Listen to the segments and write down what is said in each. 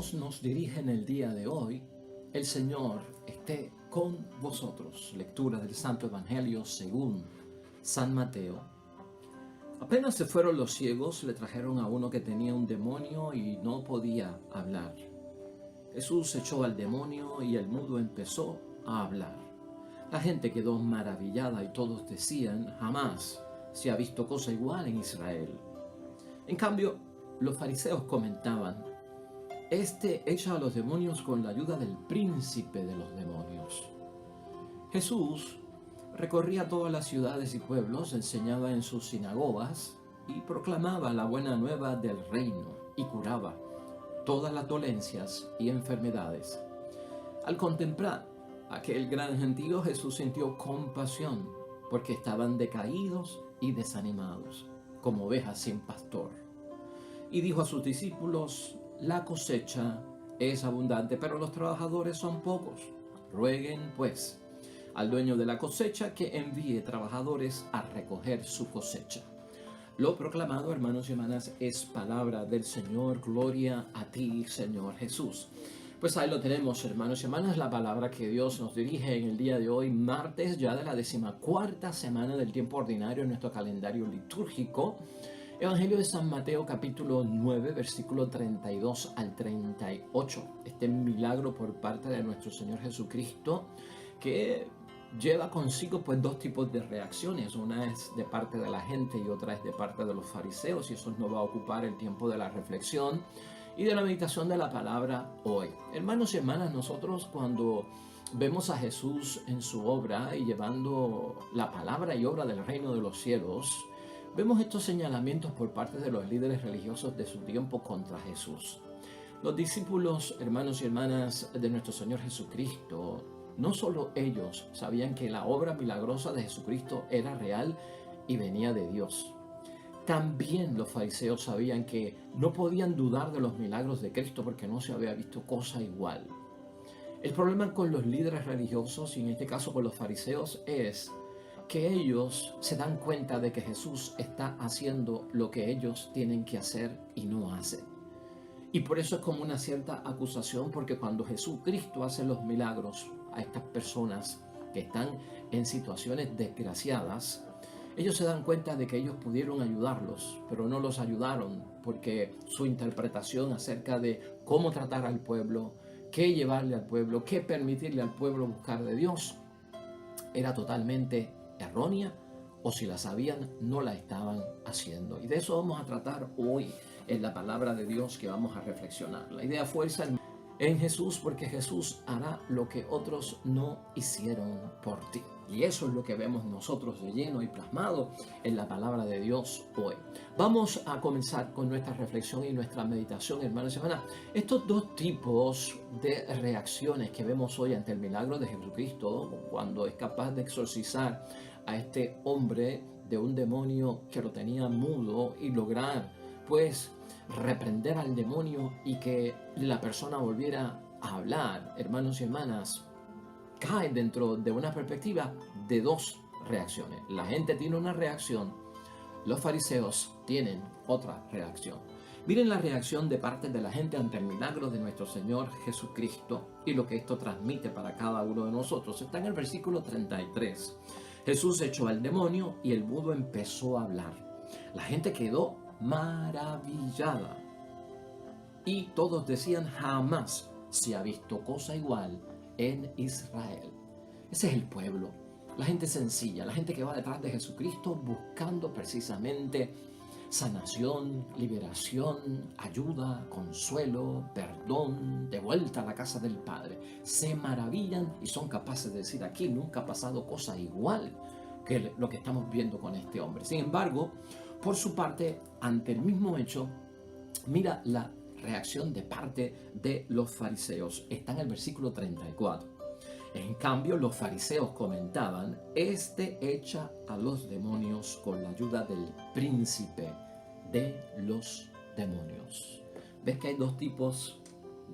Dios nos dirige en el día de hoy. El Señor esté con vosotros. Lectura del Santo Evangelio según San Mateo. Apenas se fueron los ciegos, le trajeron a uno que tenía un demonio y no podía hablar. Jesús echó al demonio y el mudo empezó a hablar. La gente quedó maravillada y todos decían: jamás se ha visto cosa igual en Israel. En cambio, los fariseos comentaban: este echa a los demonios con la ayuda del príncipe de los demonios. Jesús recorría todas las ciudades y pueblos, enseñaba en sus sinagogas y proclamaba la buena nueva del reino y curaba todas las dolencias y enfermedades. Al contemplar aquel gran gentío, Jesús sintió compasión porque estaban decaídos y desanimados, como ovejas sin pastor. Y dijo a sus discípulos: la cosecha es abundante, pero los trabajadores son pocos. Rueguen, pues, al dueño de la cosecha que envíe trabajadores a recoger su cosecha. Lo proclamado, hermanos y hermanas, es palabra del Señor. Gloria a ti, Señor Jesús. Pues ahí lo tenemos, hermanos y hermanas, la palabra que Dios nos dirige en el día de hoy, martes ya de la 14ª semana del tiempo ordinario en nuestro calendario litúrgico. Evangelio de San Mateo, capítulo 9, versículo 32 al 38. Este milagro por parte de nuestro Señor Jesucristo que lleva consigo pues dos tipos de reacciones. Una es de parte de la gente y otra es de parte de los fariseos, y eso nos va a ocupar el tiempo de la reflexión y de la meditación de la palabra hoy. Hermanos y hermanas, nosotros cuando vemos a Jesús en su obra y llevando la palabra y obra del reino de los cielos, vemos estos señalamientos por parte de los líderes religiosos de su tiempo contra Jesús. Los discípulos, hermanos y hermanas de nuestro Señor Jesucristo, no solo ellos sabían que la obra milagrosa de Jesucristo era real y venía de Dios. También los fariseos sabían que no podían dudar de los milagros de Cristo porque no se había visto cosa igual. El problema con los líderes religiosos, y en este caso con los fariseos, es que ellos se dan cuenta de que Jesús está haciendo lo que ellos tienen que hacer y no hacen. Y por eso es como una cierta acusación, porque cuando Jesucristo hace los milagros a estas personas que están en situaciones desgraciadas, ellos se dan cuenta de que ellos pudieron ayudarlos, pero no los ayudaron porque su interpretación acerca de cómo tratar al pueblo, qué llevarle al pueblo, qué permitirle al pueblo buscar de Dios, era totalmente errónea, o si la sabían, no la estaban haciendo. Y de eso vamos a tratar hoy en la palabra de Dios que vamos a reflexionar. La idea fuerza en Jesús, porque Jesús hará lo que otros no hicieron por ti. Y eso es lo que vemos nosotros de lleno y plasmado en la palabra de Dios hoy. Vamos a comenzar con nuestra reflexión y nuestra meditación, hermanos y hermanas. Estos dos tipos de reacciones que vemos hoy ante el milagro de Jesucristo, cuando es capaz de exorcizar a este hombre de un demonio que lo tenía mudo y lograr pues reprender al demonio y que la persona volviera a hablar, hermanos y hermanas, cae dentro de una perspectiva de dos reacciones. La gente tiene una reacción, los fariseos tienen otra reacción. Miren la reacción de parte de la gente ante el milagro de nuestro Señor Jesucristo y lo que esto transmite para cada uno de nosotros. Está en el versículo 33. Jesús echó al demonio y el mudo empezó a hablar. La gente quedó maravillada y todos decían: jamás se ha visto cosa igual en Israel. Ese es el pueblo, la gente sencilla, la gente que va detrás de Jesucristo buscando precisamente sanación, liberación, ayuda, consuelo, perdón, de vuelta a la casa del Padre. Se maravillan y son capaces de decir: aquí nunca ha pasado cosa igual que lo que estamos viendo con este hombre. Sin embargo, por su parte, ante el mismo hecho, mira la reacción de parte de los fariseos. Está en el versículo 34. En cambio, los fariseos comentaban: este echa a los demonios con la ayuda del príncipe de los demonios. ¿Ves que hay dos tipos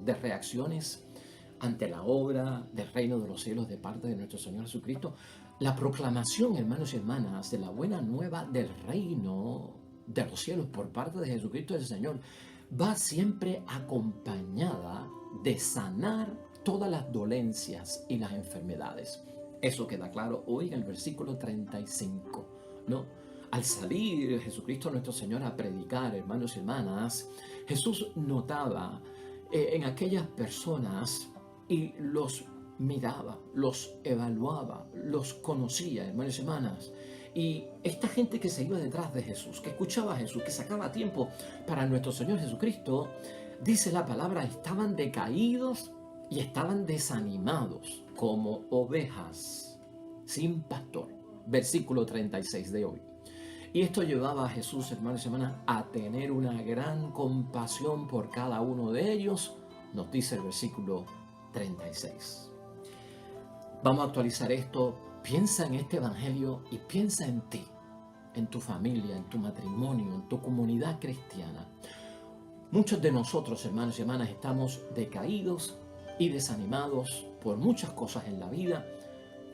de reacciones ante la obra del reino de los cielos de parte de nuestro Señor Jesucristo? La proclamación, hermanos y hermanas, de la buena nueva del reino de los cielos por parte de Jesucristo el Señor va siempre acompañada de sanar todas las dolencias y las enfermedades. Eso queda claro hoy en el versículo 35, ¿no? Al salir Jesucristo nuestro Señor a predicar, hermanos y hermanas, Jesús notaba en aquellas personas y los miraba, los evaluaba, los conocía, hermanos y hermanas. Y esta gente que se iba detrás de Jesús, que escuchaba a Jesús, que sacaba tiempo para nuestro Señor Jesucristo, dice la palabra, estaban decaídos y estaban desanimados como ovejas sin pastor. Versículo 36 de hoy. Y esto llevaba a Jesús, hermanos y hermanas, a tener una gran compasión por cada uno de ellos, nos dice el versículo 36. Vamos a actualizar esto. Piensa en este evangelio y piensa en ti, en tu familia, en tu matrimonio, en tu comunidad cristiana. Muchos de nosotros, hermanos y hermanas, estamos decaídos y desanimados por muchas cosas en la vida,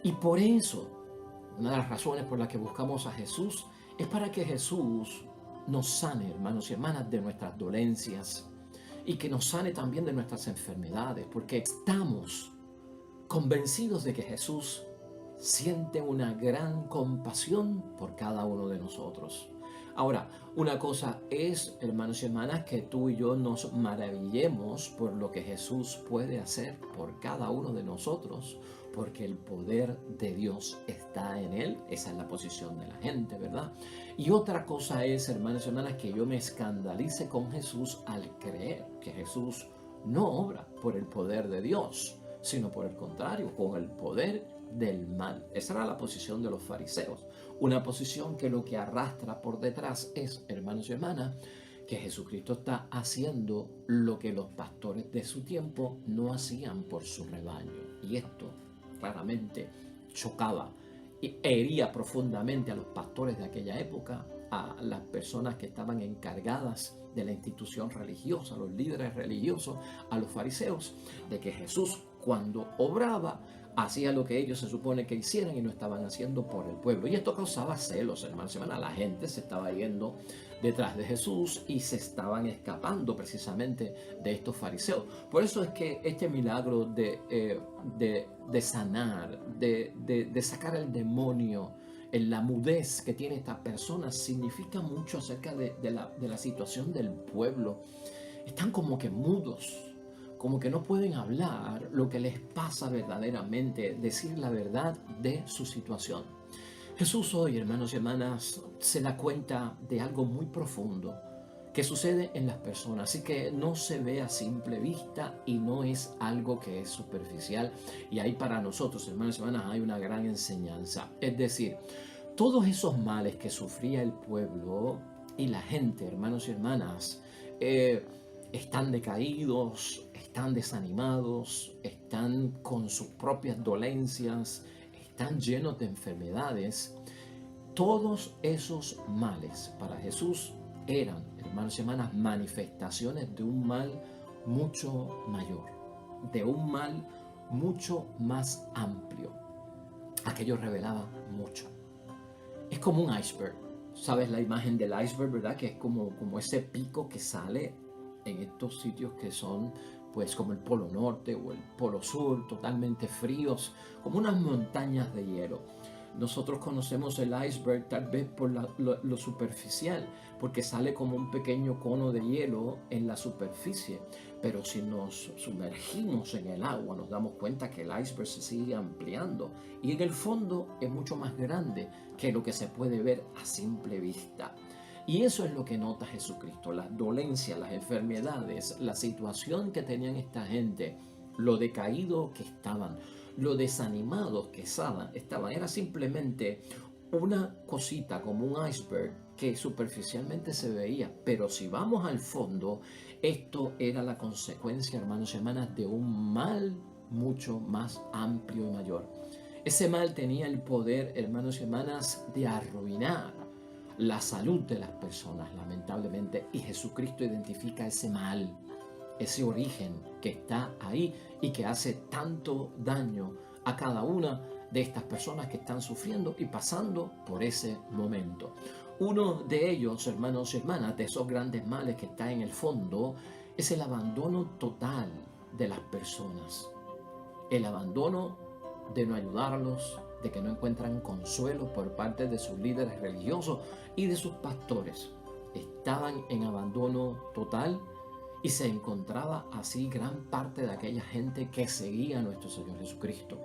y por eso, una de las razones por las que buscamos a Jesús es para que Jesús nos sane, hermanos y hermanas, de nuestras dolencias y que nos sane también de nuestras enfermedades, porque estamos convencidos de que Jesús siente una gran compasión por cada uno de nosotros. Ahora, una cosa es, hermanos y hermanas, que tú y yo nos maravillemos por lo que Jesús puede hacer por cada uno de nosotros, porque el poder de Dios está en Él. Esa es la posición de la gente, ¿verdad? Y otra cosa es, hermanos y hermanas, que yo me escandalice con Jesús al creer que Jesús no obra por el poder de Dios, sino por el contrario, con el poder del mal. Esa era la posición de los fariseos. Una posición que lo que arrastra por detrás es, hermanos y hermanas, que Jesucristo está haciendo lo que los pastores de su tiempo no hacían por su rebaño. Y esto claramente chocaba y hería profundamente a los pastores de aquella época, a las personas que estaban encargadas de la institución religiosa, a los líderes religiosos, a los fariseos, de que Jesús, cuando obraba, hacía lo que ellos se supone que hicieran y no estaban haciendo por el pueblo. Y esto causaba celos, hermanos y hermanas. La gente se estaba yendo detrás de Jesús y se estaban escapando precisamente de estos fariseos. Por eso es que este milagro de sanar, de sacar el demonio, en la mudez que tiene esta persona, significa mucho acerca de la situación del pueblo. Están como que mudos, como que no pueden hablar lo que les pasa verdaderamente, decir la verdad de su situación. Jesús hoy, hermanos y hermanas, se da cuenta de algo muy profundo que sucede en las personas, así que no se ve a simple vista y no es algo que es superficial. Y ahí para nosotros, hermanos y hermanas, hay una gran enseñanza. Es decir, todos esos males que sufría el pueblo y la gente, hermanos y hermanas, están decaídos, están desanimados, están con sus propias dolencias, están llenos de enfermedades. Todos esos males para Jesús eran, hermanos y hermanas, manifestaciones de un mal mucho mayor, de un mal mucho más amplio. Aquello revelaba mucho. Es como un iceberg. ¿Sabes la imagen del iceberg, verdad? Que es como ese pico que sale en estos sitios que son pues como el Polo Norte o el Polo Sur, totalmente fríos, como unas montañas de hielo. Nosotros conocemos el iceberg tal vez por lo superficial, porque sale como un pequeño cono de hielo en la superficie. Pero si nos sumergimos en el agua, nos damos cuenta que el iceberg se sigue ampliando y en el fondo es mucho más grande que lo que se puede ver a simple vista. Y eso es lo que nota Jesucristo, las dolencias, las enfermedades, la situación que tenían esta gente, lo decaído que estaban, lo desanimados que estaban. Era simplemente una cosita como un iceberg que superficialmente se veía, pero si vamos al fondo, esto era la consecuencia, hermanos y hermanas, de un mal mucho más amplio y mayor. Ese mal tenía el poder, hermanos y hermanas, de arruinar la salud de las personas, lamentablemente, y Jesucristo identifica ese mal, ese origen que está ahí y que hace tanto daño a cada una de estas personas que están sufriendo y pasando por ese momento. Uno de ellos, hermanos y hermanas, de esos grandes males que está en el fondo, es el abandono total de las personas. El abandono de no ayudarlos, de que no encuentran consuelo por parte de sus líderes religiosos y de sus pastores. Estaban en abandono total y se encontraba así gran parte de aquella gente que seguía a nuestro Señor Jesucristo.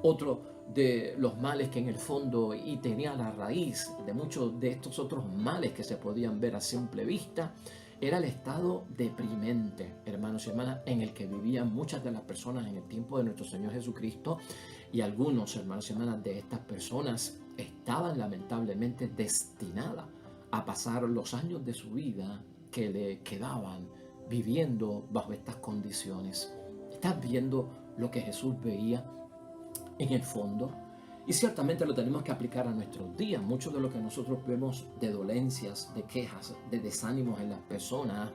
Otro de los males que en el fondo y tenía la raíz de muchos de estos otros males que se podían ver a simple vista era el estado deprimente, hermanos y hermanas, en el que vivían muchas de las personas en el tiempo de nuestro Señor Jesucristo, y algunos, hermanos y hermanas, de estas personas estaban lamentablemente destinadas a pasar los años de su vida que le quedaban viviendo bajo estas condiciones. ¿Estás viendo lo que Jesús veía en el fondo? Y ciertamente lo tenemos que aplicar a nuestros días. Mucho de lo que nosotros vemos de dolencias, de quejas, de desánimos en las personas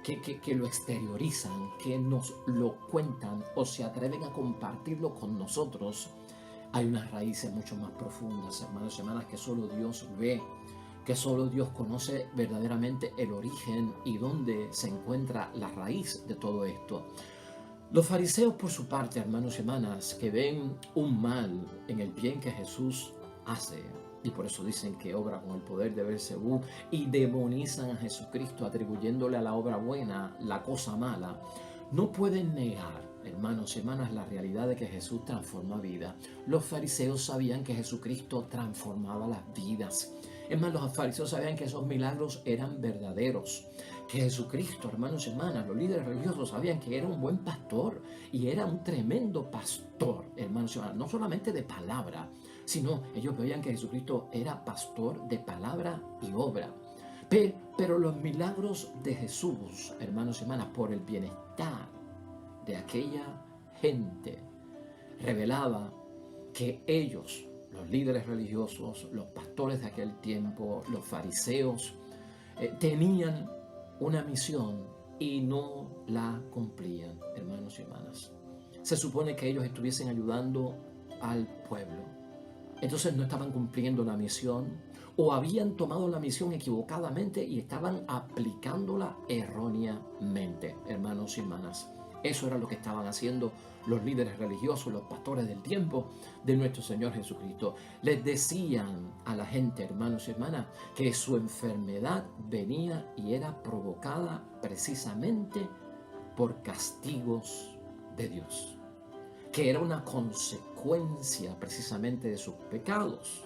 que lo exteriorizan, que nos lo cuentan o se atreven a compartirlo con nosotros, hay unas raíces mucho más profundas, hermanos y hermanas, que solo Dios ve, que solo Dios conoce verdaderamente el origen y dónde se encuentra la raíz de todo esto. Los fariseos, por su parte, hermanos y hermanas, que ven un mal en el bien que Jesús hace, y por eso dicen que obra con el poder de Beelzebú, y demonizan a Jesucristo atribuyéndole a la obra buena la cosa mala, no pueden negar, hermanos y hermanas, la realidad de que Jesús transforma vidas. Los fariseos sabían que Jesucristo transformaba las vidas. Es más, los fariseos sabían que esos milagros eran verdaderos, que Jesucristo, hermanos y hermanas, los líderes religiosos sabían que era un buen pastor y era un tremendo pastor, hermanos y hermanas, no solamente de palabra, sino ellos veían que Jesucristo era pastor de palabra y obra. Pero los milagros de Jesús, hermanos y hermanas, por el bienestar de aquella gente, revelaba que ellos, los líderes religiosos, los pastores de aquel tiempo, los fariseos, tenían una misión y no la cumplían, hermanos y hermanas. Se supone que ellos estuviesen ayudando al pueblo. Entonces no estaban cumpliendo la misión o habían tomado la misión equivocadamente y estaban aplicándola erróneamente, hermanos y hermanas. Eso era lo que estaban haciendo los líderes religiosos, los pastores del tiempo de nuestro Señor Jesucristo. Les decían a la gente, hermanos y hermanas, que su enfermedad venía y era provocada precisamente por castigos de Dios, que era una consecuencia precisamente de sus pecados.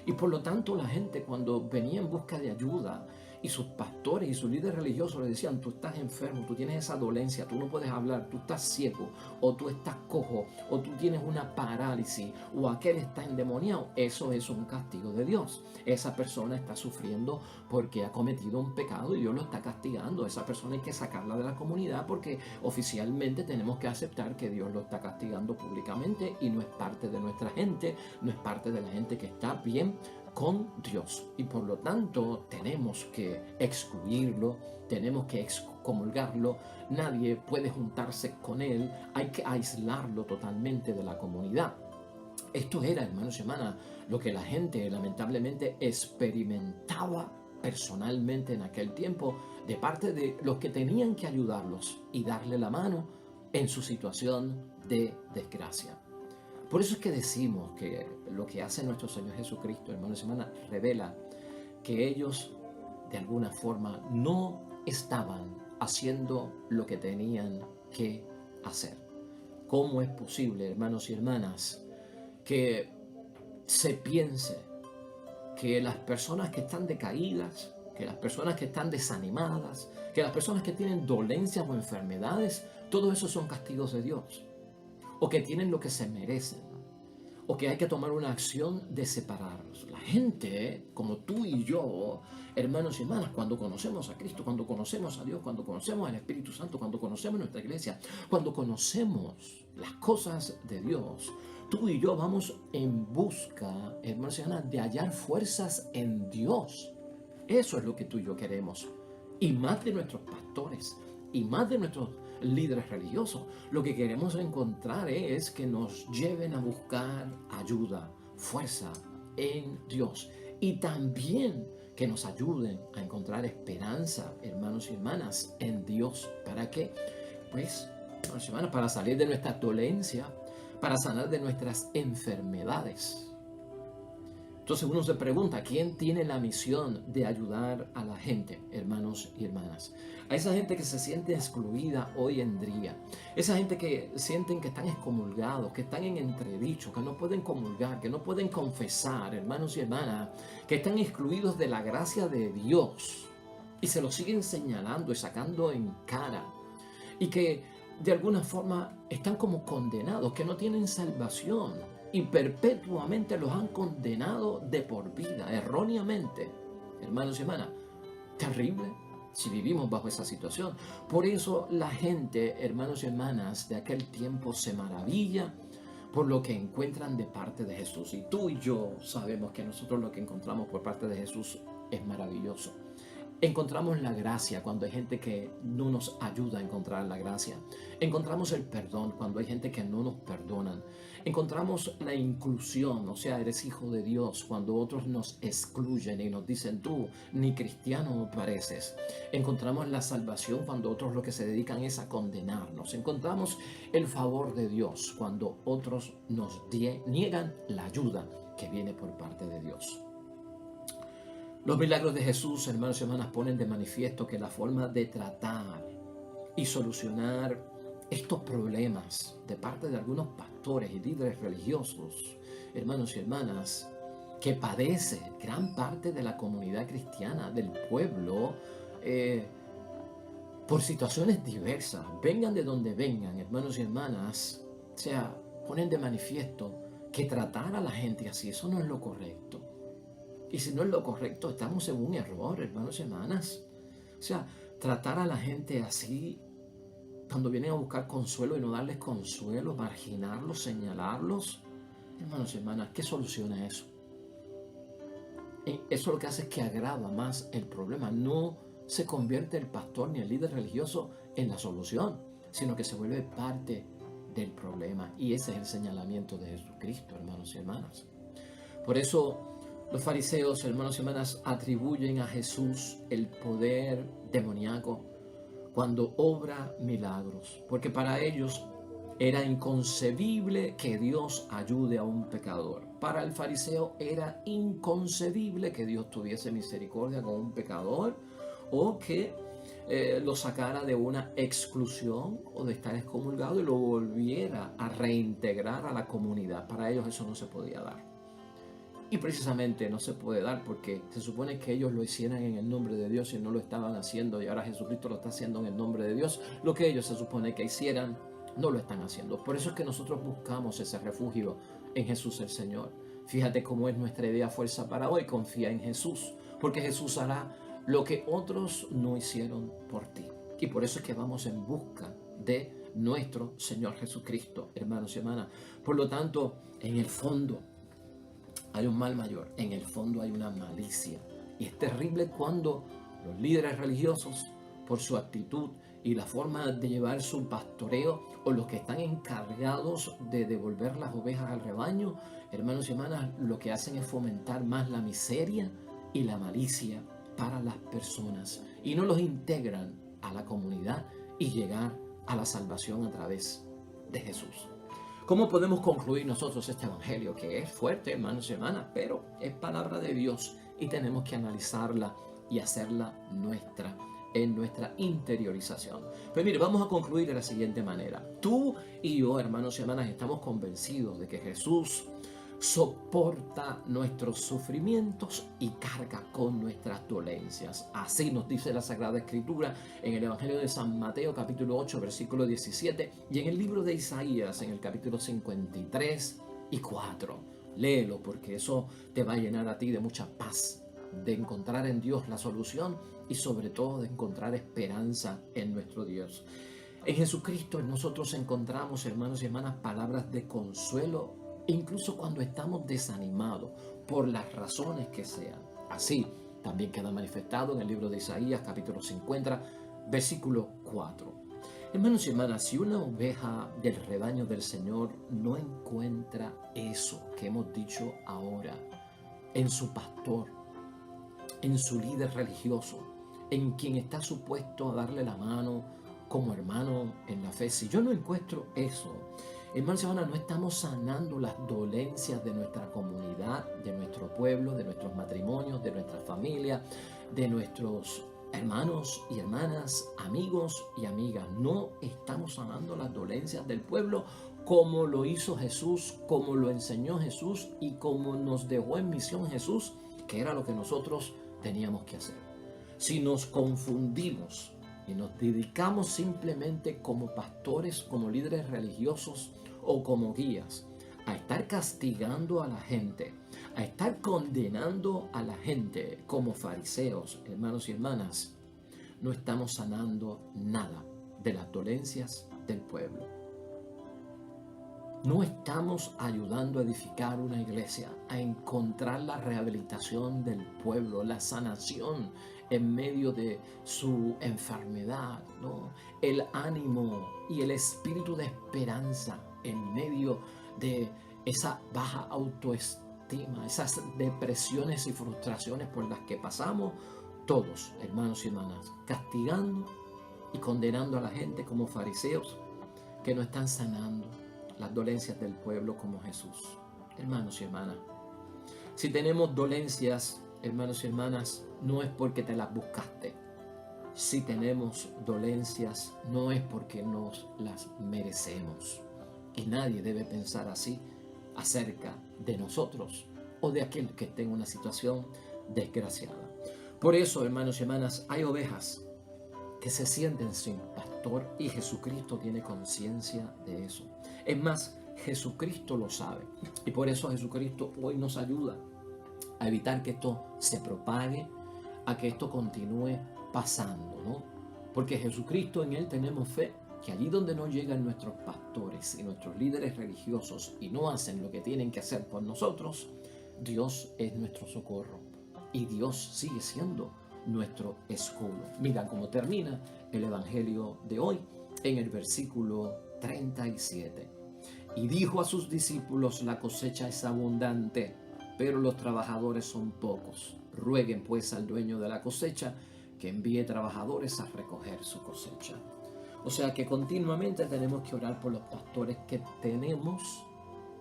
Y por lo tanto la gente, cuando venía en busca de ayuda, y sus pastores y sus líderes religiosos le decían: tú estás enfermo, tú tienes esa dolencia, tú no puedes hablar, tú estás ciego, o tú estás cojo, o tú tienes una parálisis, o aquel está endemoniado. Eso es un castigo de Dios. Esa persona está sufriendo porque ha cometido un pecado y Dios lo está castigando. Esa persona hay que sacarla de la comunidad porque oficialmente tenemos que aceptar que Dios lo está castigando públicamente y no es parte de nuestra gente, no es parte de la gente que está bien con Dios, y por lo tanto tenemos que excluirlo, tenemos que excomulgarlo. Nadie puede juntarse con él, hay que aislarlo totalmente de la comunidad. Esto era, hermanos y hermanas, lo que la gente lamentablemente experimentaba personalmente en aquel tiempo de parte de los que tenían que ayudarlos y darle la mano en su situación de desgracia. Por eso es que decimos que lo que hace nuestro Señor Jesucristo, hermanos y hermanas, revela que ellos de alguna forma no estaban haciendo lo que tenían que hacer. ¿Cómo es posible, hermanos y hermanas, que se piense que las personas que están decaídas, que las personas que están desanimadas, que las personas que tienen dolencias o enfermedades, todo eso son castigos de Dios? O que tienen lo que se merecen, o que hay que tomar una acción de separarlos. La gente, como tú y yo, hermanos y hermanas, cuando conocemos a Cristo, cuando conocemos a Dios, cuando conocemos al Espíritu Santo, cuando conocemos nuestra iglesia, cuando conocemos las cosas de Dios, tú y yo vamos en busca, hermanos y hermanas, de hallar fuerzas en Dios. Eso es lo que tú y yo queremos. Y más de nuestros pastores, y más de nuestros líderes religiosos. Lo que queremos encontrar es que nos lleven a buscar ayuda, fuerza en Dios. Y también que nos ayuden a encontrar esperanza, hermanos y hermanas, en Dios. ¿Para qué? Pues, hermanos y hermanas, para salir de nuestra dolencia, para sanar de nuestras enfermedades. Entonces uno se pregunta, ¿quién tiene la misión de ayudar a la gente, hermanos y hermanas? A esa gente que se siente excluida hoy en día. Esa gente que sienten que están excomulgados, que están en entredicho, que no pueden comulgar, que no pueden confesar, hermanos y hermanas, que están excluidos de la gracia de Dios y se lo siguen señalando y sacando en cara. Y que de alguna forma están como condenados, que no tienen salvación. Y perpetuamente los han condenado de por vida, erróneamente. Hermanos y hermanas, terrible si vivimos bajo esa situación. Por eso la gente, hermanos y hermanas, de aquel tiempo se maravilla por lo que encuentran de parte de Jesús. Y tú y yo sabemos que nosotros lo que encontramos por parte de Jesús es maravilloso. Encontramos la gracia cuando hay gente que no nos ayuda a encontrar la gracia. Encontramos el perdón cuando hay gente que no nos perdonan. Encontramos la inclusión, o sea, eres hijo de Dios, cuando otros nos excluyen y nos dicen tú ni cristiano pareces. Encontramos la salvación cuando otros lo que se dedican es a condenarnos. Encontramos el favor de Dios cuando otros nos niegan la ayuda que viene por parte de Dios. Los milagros de Jesús, hermanos y hermanas, ponen de manifiesto que la forma de tratar y solucionar estos problemas de parte de algunos pastores y líderes religiosos, hermanos y hermanas, que padece gran parte de la comunidad cristiana, del pueblo, por situaciones diversas, vengan de donde vengan, hermanos y hermanas, o sea, ponen de manifiesto que tratar a la gente así, eso no es lo correcto. Y si no es lo correcto, estamos en un error, hermanos y hermanas. O sea, tratar a la gente así, cuando vienen a buscar consuelo y no darles consuelo, marginarlos, señalarlos. Hermanos y hermanas, ¿qué soluciona eso? Eso lo que hace es que agrava más el problema. No se convierte el pastor ni el líder religioso en la solución, sino que se vuelve parte del problema. Y ese es el señalamiento de Jesucristo, hermanos y hermanas. Por eso los fariseos, hermanos y hermanas, atribuyen a Jesús el poder demoníaco cuando obra milagros, porque para ellos era inconcebible que Dios ayude a un pecador. Para el fariseo era inconcebible que Dios tuviese misericordia con un pecador o que lo sacara de una exclusión o de estar excomulgado y lo volviera a reintegrar a la comunidad. Para ellos eso no se podía dar. Y precisamente no se puede dar porque se supone que ellos lo hicieran en el nombre de Dios y no lo estaban haciendo, y ahora Jesucristo lo está haciendo en el nombre de Dios. Lo que ellos se supone que hicieran, no lo están haciendo. Por eso es que nosotros buscamos ese refugio en Jesús el Señor. Fíjate cómo es nuestra idea fuerza para hoy: confía en Jesús, porque Jesús hará lo que otros no hicieron por ti. Y por eso es que vamos en busca de nuestro Señor Jesucristo, hermanos y hermanas. Por lo tanto, en el fondo hay un mal mayor, en el fondo hay una malicia. Y es terrible cuando los líderes religiosos, por su actitud y la forma de llevar su pastoreo, o los que están encargados de devolver las ovejas al rebaño, hermanos y hermanas, lo que hacen es fomentar más la miseria y la malicia para las personas y no los integran a la comunidad y llegar a la salvación a través de Jesús. ¿Cómo podemos concluir nosotros este evangelio? Que es fuerte, hermanos y hermanas, pero es palabra de Dios y tenemos que analizarla y hacerla nuestra, en nuestra interiorización. Pues mire, vamos a concluir de la siguiente manera. Tú y yo, hermanos y hermanas, estamos convencidos de que Jesús soporta nuestros sufrimientos y carga con nuestras dolencias. Así nos dice la Sagrada Escritura en el Evangelio de San Mateo, capítulo 8, versículo 17, y en el libro de Isaías, en el capítulo 53 y 4. Léelo, porque eso te va a llenar a ti de mucha paz, de encontrar en Dios la solución y sobre todo de encontrar esperanza en nuestro Dios. En Jesucristo nosotros encontramos, hermanos y hermanas, palabras de consuelo, incluso cuando estamos desanimados por las razones que sean. Así también queda manifestado en el libro de Isaías, capítulo 50, versículo 4. Hermanos y hermanas, si una oveja del rebaño del Señor no encuentra eso que hemos dicho ahora en su pastor, en su líder religioso, en quien está supuesto a darle la mano como hermano en la fe. Si yo no encuentro eso, hermanos y hermanas, no estamos sanando las dolencias de nuestra comunidad, de nuestro pueblo, de nuestros matrimonios, de nuestra familia, de nuestros hermanos y hermanas, amigos y amigas. No estamos sanando las dolencias del pueblo como lo hizo Jesús, como lo enseñó Jesús y como nos dejó en misión Jesús, que era lo que nosotros teníamos que hacer. Si nos confundimos y nos dedicamos simplemente como pastores, como líderes religiosos o como guías a estar castigando a la gente, a estar condenando a la gente como fariseos, hermanos y hermanas, no estamos sanando nada de las dolencias del pueblo. No estamos ayudando a edificar una iglesia, a encontrar la rehabilitación del pueblo, la sanación en medio de su enfermedad, ¿no? El ánimo y el espíritu de esperanza en medio de esa baja autoestima, esas depresiones y frustraciones por las que pasamos todos, hermanos y hermanas, castigando y condenando a la gente como fariseos que no están sanando las dolencias del pueblo como Jesús. Hermanos y hermanas, si tenemos dolencias, hermanos y hermanas, no es porque te las buscaste. Si tenemos dolencias, no es porque nos las merecemos. Y nadie debe pensar así acerca de nosotros o de aquel que esté en una situación desgraciada. Por eso, hermanos y hermanas, hay ovejas que se sienten sin pastor y Jesucristo tiene conciencia de eso. Es más, Jesucristo lo sabe y por eso Jesucristo hoy nos ayuda a evitar que esto se propague, a que esto continúe pasando, ¿no? Porque Jesucristo, en Él tenemos fe, que allí donde no llegan nuestros pastores y nuestros líderes religiosos y no hacen lo que tienen que hacer por nosotros, Dios es nuestro socorro y Dios sigue siendo nuestro escudo. Mira cómo termina el Evangelio de hoy en el versículo 37. Y dijo a sus discípulos: la cosecha es abundante, pero los trabajadores son pocos. Rueguen pues al dueño de la cosecha que envíe trabajadores a recoger su cosecha. O sea que continuamente tenemos que orar por los pastores que tenemos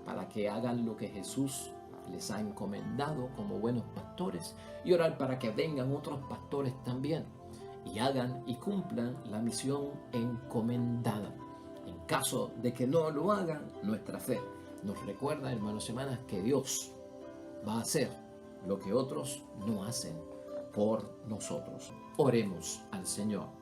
para que hagan lo que Jesús les ha encomendado como buenos pastores y orar para que vengan otros pastores también y hagan y cumplan la misión encomendada. En caso de que no lo hagan, nuestra fe nos recuerda, hermanos y hermanas, que Dios va a hacer lo que otros no hacen por nosotros. Oremos al Señor.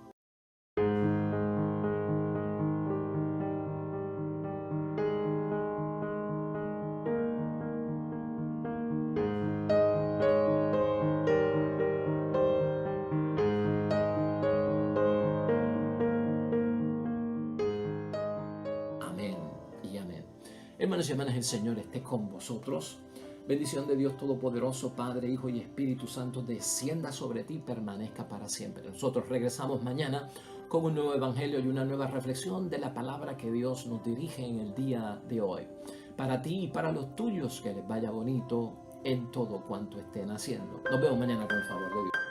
Hermanos y hermanas, el Señor esté con vosotros. Bendición de Dios Todopoderoso, Padre, Hijo y Espíritu Santo, descienda sobre ti y permanezca para siempre. Nosotros regresamos mañana con un nuevo evangelio y una nueva reflexión de la palabra que Dios nos dirige en el día de hoy. Para ti y para los tuyos, que les vaya bonito en todo cuanto estén haciendo. Nos vemos mañana con el favor de Dios.